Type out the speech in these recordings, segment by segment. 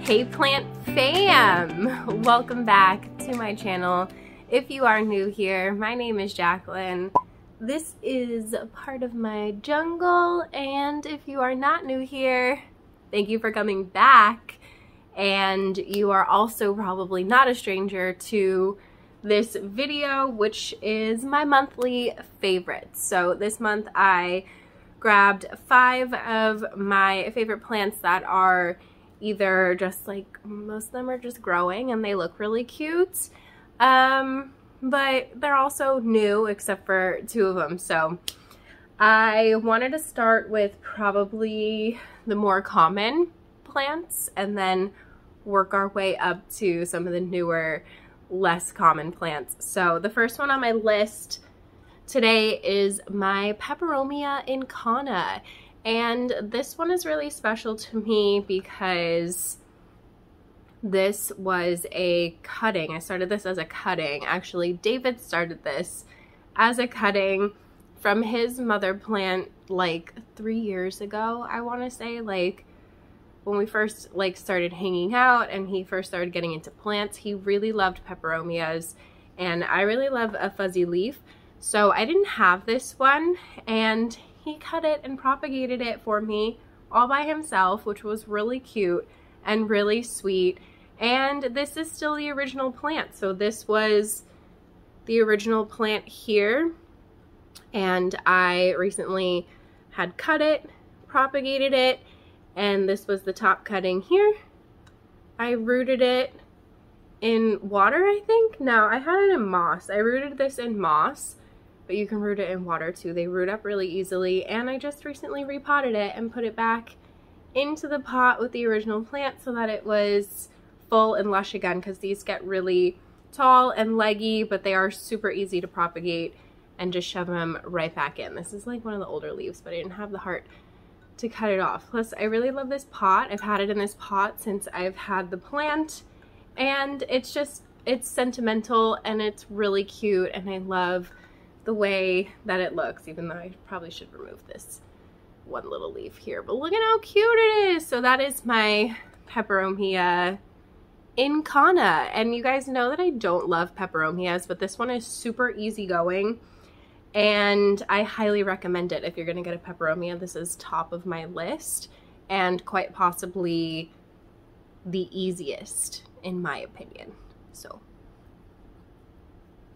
Hey plant fam! Welcome back to my channel. If you are new here, my name is Jacqueline. This is part of my jungle, and if you are not new here, thank you for coming back. And you are also probably not a stranger to this video, which is my monthly favorites. So this month I grabbed 5 of my favorite plants that are either just like, most of them are just growing and they look really cute, but they're also new except for 2 of them. So I wanted to start with probably the more common plants and then work our way up to some of the newer, less common plants. So the first one on my list today is my Peperomia incana. And this one is really special to me because this was a cutting. I started this as a cutting. Actually, David started this as a cutting from his mother plant like 3 years ago, I want to say, like when we first started hanging out and he first started getting into plants. He really loved peperomias and I really love a fuzzy leaf. So I didn't have this one and he cut it and propagated it for me all by himself, which was really cute and really sweet. And this is still the original plant. So this was the original plant here. And I recently had cut it, propagated it, and this was the top cutting here. I rooted it in water, I think. No, I had it in moss. I rooted this in moss. But you can root it in water too. They root up really easily, and I just recently repotted it and put it back into the pot with the original plant so that it was full and lush again, because these get really tall and leggy, but they are super easy to propagate and just shove them right back in. This is like one of the older leaves, but I didn't have the heart to cut it off. Plus, I really love this pot. I've had it in this pot since I've had the plant, and it's sentimental and it's really cute, and I love the way that it looks, even though I probably should remove this one little leaf here, but look at how cute it is. So that is my Peperomia incana, and you guys know that I don't love peperomias, but this one is super easygoing and I highly recommend it. If you're gonna get a peperomia, this is top of my list and quite possibly the easiest in my opinion. So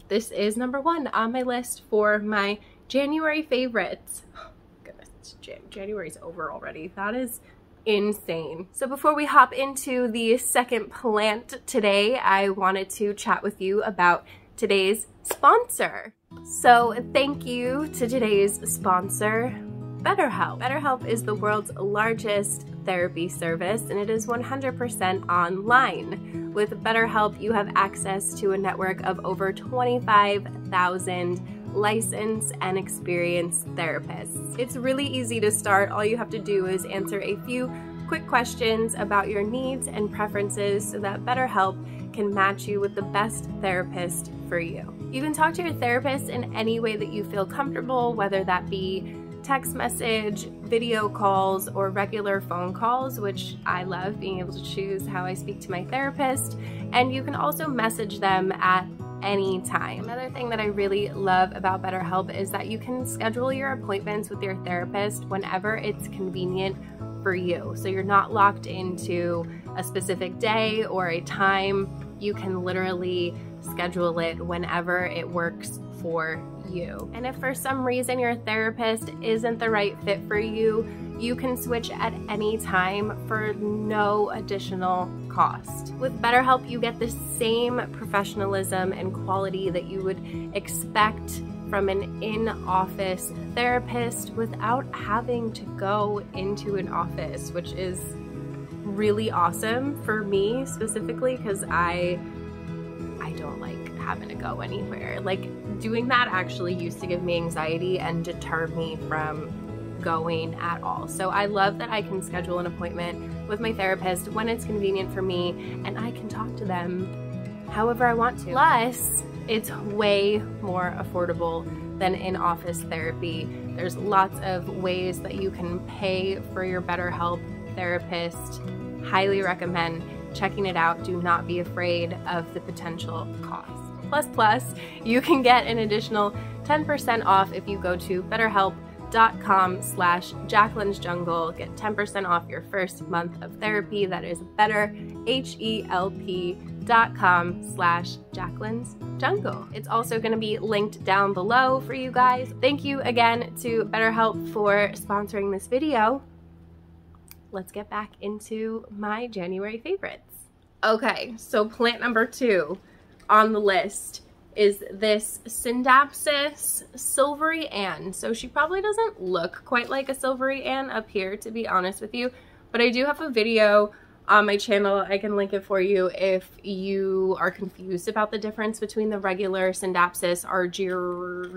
this is number 1 on my list for my January favorites. Oh, goodness, January's over already. That is insane. So before we hop into the second plant today, I wanted to chat with you about today's sponsor. So thank you to today's sponsor, BetterHelp. BetterHelp is the world's largest therapy service, and it is 100% online. With BetterHelp, you have access to a network of over 25,000 licensed and experienced therapists. It's really easy to start. All you have to do is answer a few quick questions about your needs and preferences so that BetterHelp can match you with the best therapist for you. You can talk to your therapist in any way that you feel comfortable, whether that be text message, video calls, or regular phone calls, which I love, being able to choose how I speak to my therapist. And you can also message them at any time. Another thing that I really love about BetterHelp is that you can schedule your appointments with your therapist whenever it's convenient for you. So you're not locked into a specific day or a time. You can literally schedule it whenever it works for you. And if for some reason your therapist isn't the right fit for you, you can switch at any time for no additional cost. With BetterHelp, you get the same professionalism and quality that you would expect from an in-office therapist without having to go into an office, which is really awesome for me specifically, because I don't like having to go anywhere. Like, doing that actually used to give me anxiety and deter me from going at all. So I love that I can schedule an appointment with my therapist when it's convenient for me, and I can talk to them however I want to. Plus, it's way more affordable than in-office therapy. There's lots of ways that you can pay for your BetterHelp therapist. Highly recommend checking it out. Do not be afraid of the potential cost. Plus, you can get an additional 10% off if you go to betterhelp.com/Jacqueline's Jungle. Get 10% off your first month of therapy. That is betterhelp.com/Jacqueline's Jungle. It's also going to be linked down below for you guys. Thank you again to BetterHelp for sponsoring this video. Let's get back into my January favorites. Okay, so plant number 2 on the list is this Scindapsus Silvery Ann. So she probably doesn't look quite like a Silvery Ann up here, to be honest with you, but I do have a video on my channel. I can link it for you if you are confused about the difference between the regular Scindapsus or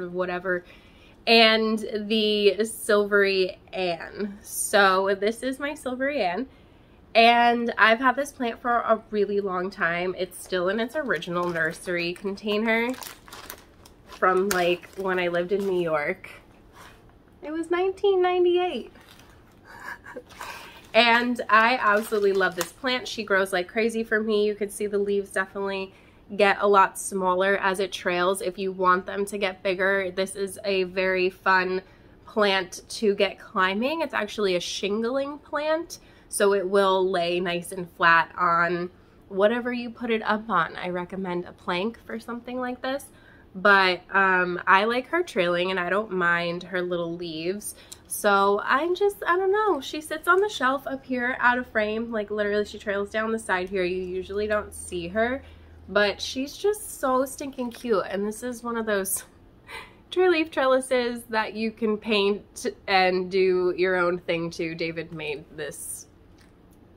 whatever and the Silvery Ann. So this is my Silvery Ann, and I've had this plant for a really long time. It's still in its original nursery container from like when I lived in New York. It was 1998. And I absolutely love this plant. She grows like crazy for me. You can see the leaves definitely get a lot smaller as it trails. If you want them to get bigger, this is a very fun plant to get climbing. It's actually a shingling plant, so it will lay nice and flat on whatever you put it up on. I recommend a plank for something like this, but I like her trailing and I don't mind her little leaves. So I don't know, she sits on the shelf up here out of frame, like literally she trails down the side here. You usually don't see her, but she's just so stinking cute. And this is one of those Treleaf trellises that you can paint and do your own thing to. David made this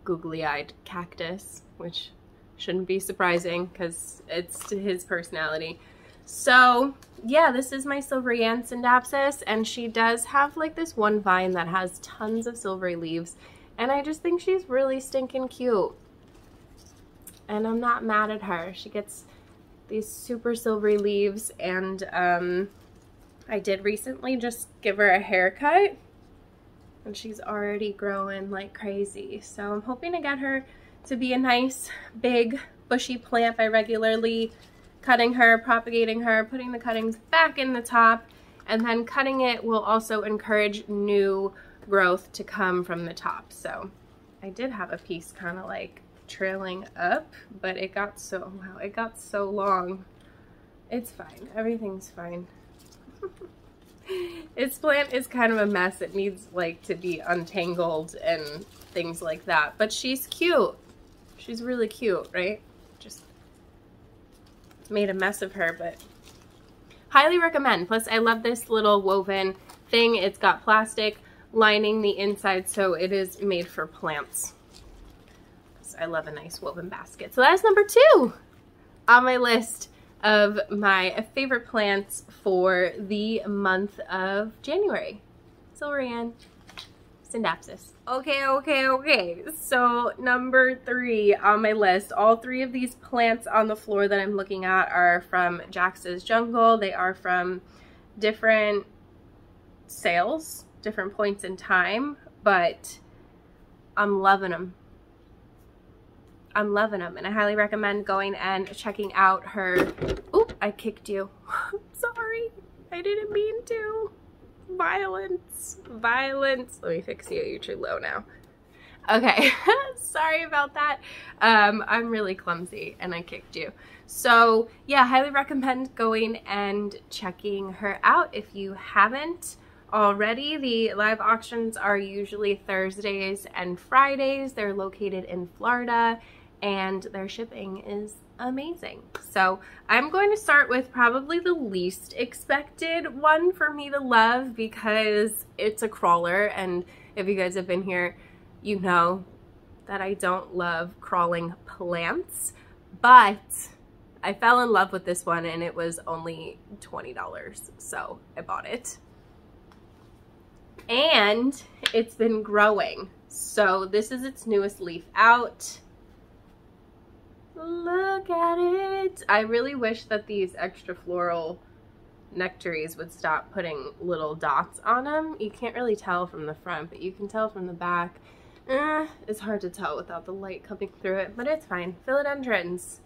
googly-eyed cactus, which shouldn't be surprising because it's to his personality. So yeah, this is my Silvery Ann Scindapsus, and she does have like this one vine that has tons of silvery leaves, and I just think she's really stinking cute. And I'm not mad at her. She gets these super silvery leaves, and I did recently just give her a haircut, and she's already growing like crazy. So I'm hoping to get her to be a nice, big, bushy plant by regularly cutting her, propagating her, putting the cuttings back in the top, and then cutting it will also encourage new growth to come from the top. So I did have a piece kind of like trailing up, but it got so, wow, it got so long. It's fine. Everything's fine. Its plant is kind of a mess. It needs like to be untangled and things like that, but she's cute. She's really cute, right? Just made a mess of her, but highly recommend. Plus I love this little woven thing. It's got plastic lining the inside, so it is made for plants. So I love a nice woven basket. So that is number 2 on my list of my favorite plants for the month of January. Silvery Ann Scindapsus. Okay. So number 3 on my list. All 3 of these plants on the floor that I'm looking at are from Jax's Jungle. They are from different sales, different points in time, but I'm loving them. I'm loving them, and I highly recommend going and checking out her. Oop, I kicked you. Sorry, I didn't mean to. Violence. Let me fix you. You're too low now. Okay, sorry about that. I'm really clumsy and I kicked you. So yeah, highly recommend going and checking her out if you haven't already. The live auctions are usually Thursdays and Fridays. They're located in Florida, and their shipping is amazing. So I'm going to start with probably the least expected one for me to love, because it's a crawler, and if you guys have been here, you know that I don't love crawling plants, but I fell in love with this one and it was only $20, so I bought it. And it's been growing. So this is its newest leaf out. Look at it. I really wish that these extra floral nectaries would stop putting little dots on them. You can't really tell from the front, but you can tell from the back It's hard to tell without the light coming through it, but it's fine. Philodendrons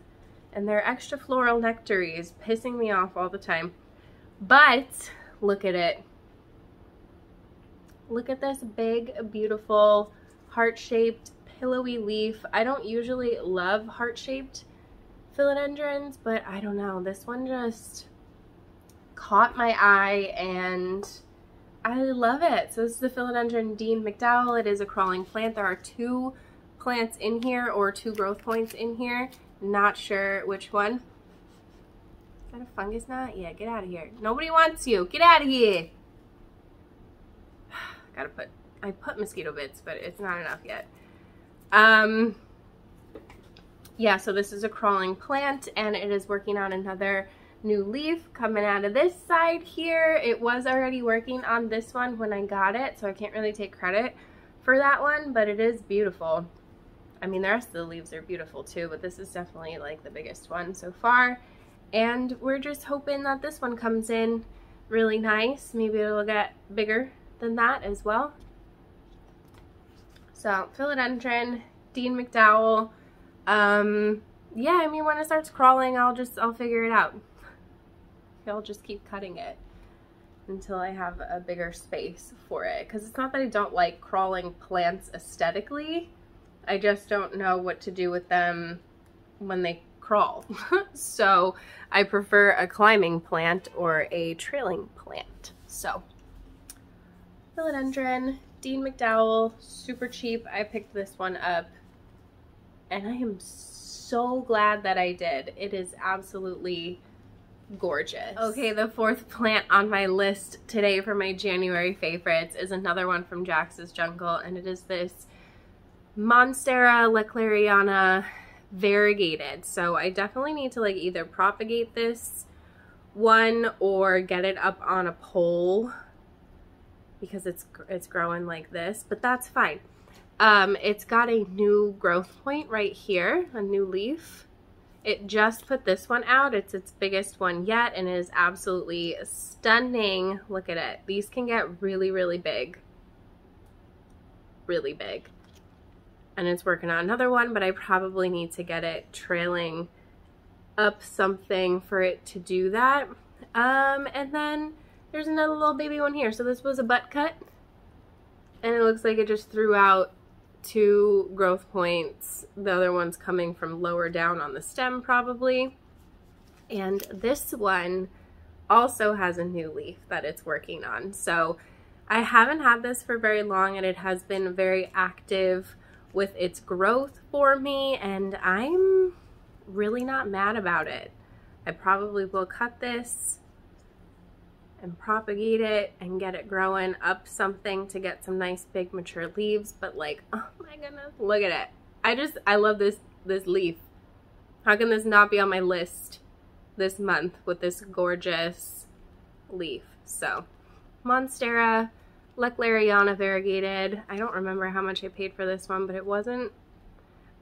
and their extra floral nectaries pissing me off all the time. But look at it. Look at this big, beautiful, heart-shaped, pillowy leaf. I don't usually love heart-shaped philodendrons, but I don't know. This one just caught my eye and I love it. So this is the Philodendron Dean McDowell. It is a crawling plant. There are 2 plants in here, or 2 growth points in here. Not sure which one. Is that a fungus knot? Yeah, get out of here. Nobody wants you. Get out of here. I put mosquito bits, but it's not enough yet. Yeah, so this is a crawling plant and it is working on another new leaf coming out of this side here. It was already working on this one when I got it, so I can't really take credit for that one, but it is beautiful. I mean, the rest of the leaves are beautiful too, but this is definitely like the biggest one so far. And we're just hoping that this one comes in really nice. Maybe it'll get bigger than that as well. So Philodendron, Dean McDowell. Yeah, I mean, when it starts crawling, I'll figure it out. I'll just keep cutting it until I have a bigger space for it. Because it's not that I don't like crawling plants aesthetically. I just don't know what to do with them when they crawl. So I prefer a climbing plant or a trailing plant. So Philodendron, Dean McDowell, super cheap. I picked this one up and I am so glad that I did. It is absolutely gorgeous. Okay, the 4th plant on my list today for my January favorites is another one from Jax's Jungle, and it is this Monstera leclerriana variegated. So I definitely need to like either propagate this one or get it up on a pole because it's growing like this, but that's fine. It's got a new growth point right here, a new leaf. It just put this one out. It's its biggest one yet and it is absolutely stunning. Look at it. These can get really, really big. Really big. And it's working on another one, but I probably need to get it trailing up something for it to do that. And then there's another little baby one here. So this was a butt cut and it looks like it just threw out 2 growth points. The other one's coming from lower down on the stem probably. And this one also has a new leaf that it's working on. So I haven't had this for very long and it has been very active with its growth for me and I'm really not mad about it. I probably will cut this and propagate it and get it growing up something to get some nice big mature leaves, but like, oh my goodness, look at it. I love this leaf. How can this not be on my list this month with this gorgeous leaf? So Monstera leclerriana variegated. I don't remember how much I paid for this one, but it wasn't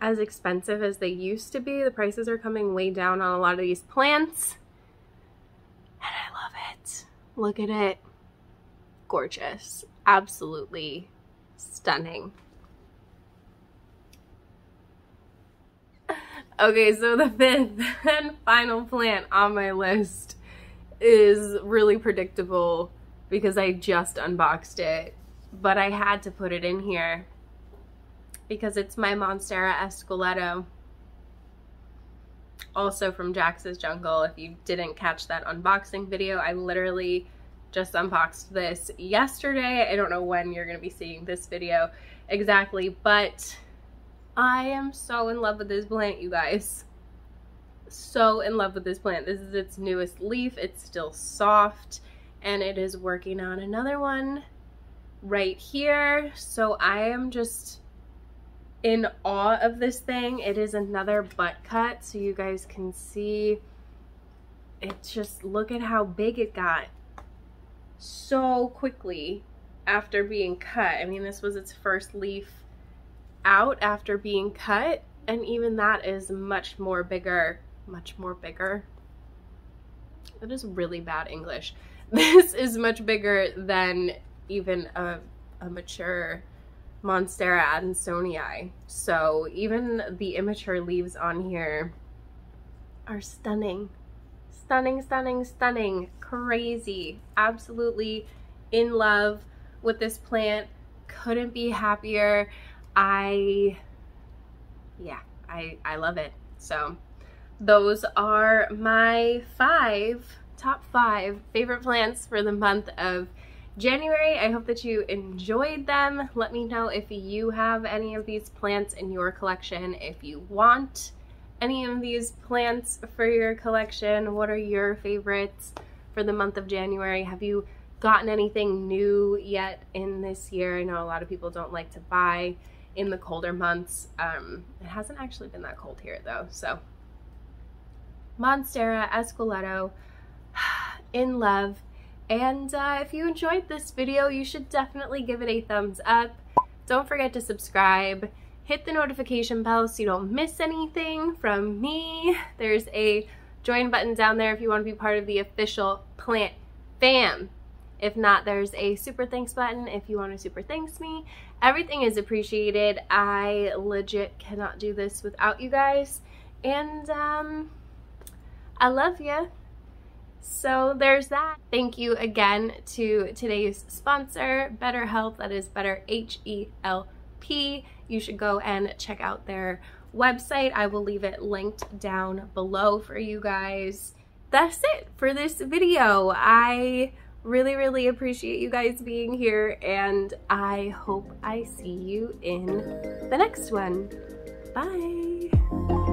as expensive as they used to be. The prices are coming way down on a lot of these plants and I love it. Look at it. Gorgeous. Absolutely stunning. Okay, so the 5th and final plant on my list is really predictable because I just unboxed it, but I had to put it in here because it's my Monstera esqueleto. Also from Jax's Jungle. If you didn't catch that unboxing video, I literally just unboxed this yesterday. I don't know when you're going to be seeing this video exactly, but I am so in love with this plant, you guys. So in love with this plant. This is its newest leaf. It's still soft and it is working on another one right here. So I am just in awe of this thing. It is another butt cut, so you guys can see it. Just look at how big it got so quickly after being cut. I mean, this was its first leaf out after being cut, and even that is much more bigger. That is really bad English. This is much bigger than even a mature Monstera adansonii. So even the immature leaves on here are stunning. Stunning, stunning, stunning. Crazy. Absolutely in love with this plant. Couldn't be happier. I love it. So those are my top five favorite plants for the month of January. I hope that you enjoyed them. Let me know if you have any of these plants in your collection. If you want any of these plants for your collection, what are your favorites for the month of January? Have you gotten anything new yet in this year? I know a lot of people don't like to buy in the colder months. It hasn't actually been that cold here though. So Monstera, esqueleto, in love. And if you enjoyed this video, you should definitely give it a thumbs up. Don't forget to subscribe. Hit the notification bell so you don't miss anything from me. There's a join button down there if you want to be part of the official plant fam. If not, there's a super thanks button if you want to super thanks me. Everything is appreciated. I legit cannot do this without you guys. And I love you. So there's that. Thank you again to today's sponsor, BetterHelp. That is Better H-E-L-P. You should go and check out their website. I will leave it linked down below for you guys. That's it for this video. I really appreciate you guys being here, and I hope I see you in the next one. Bye.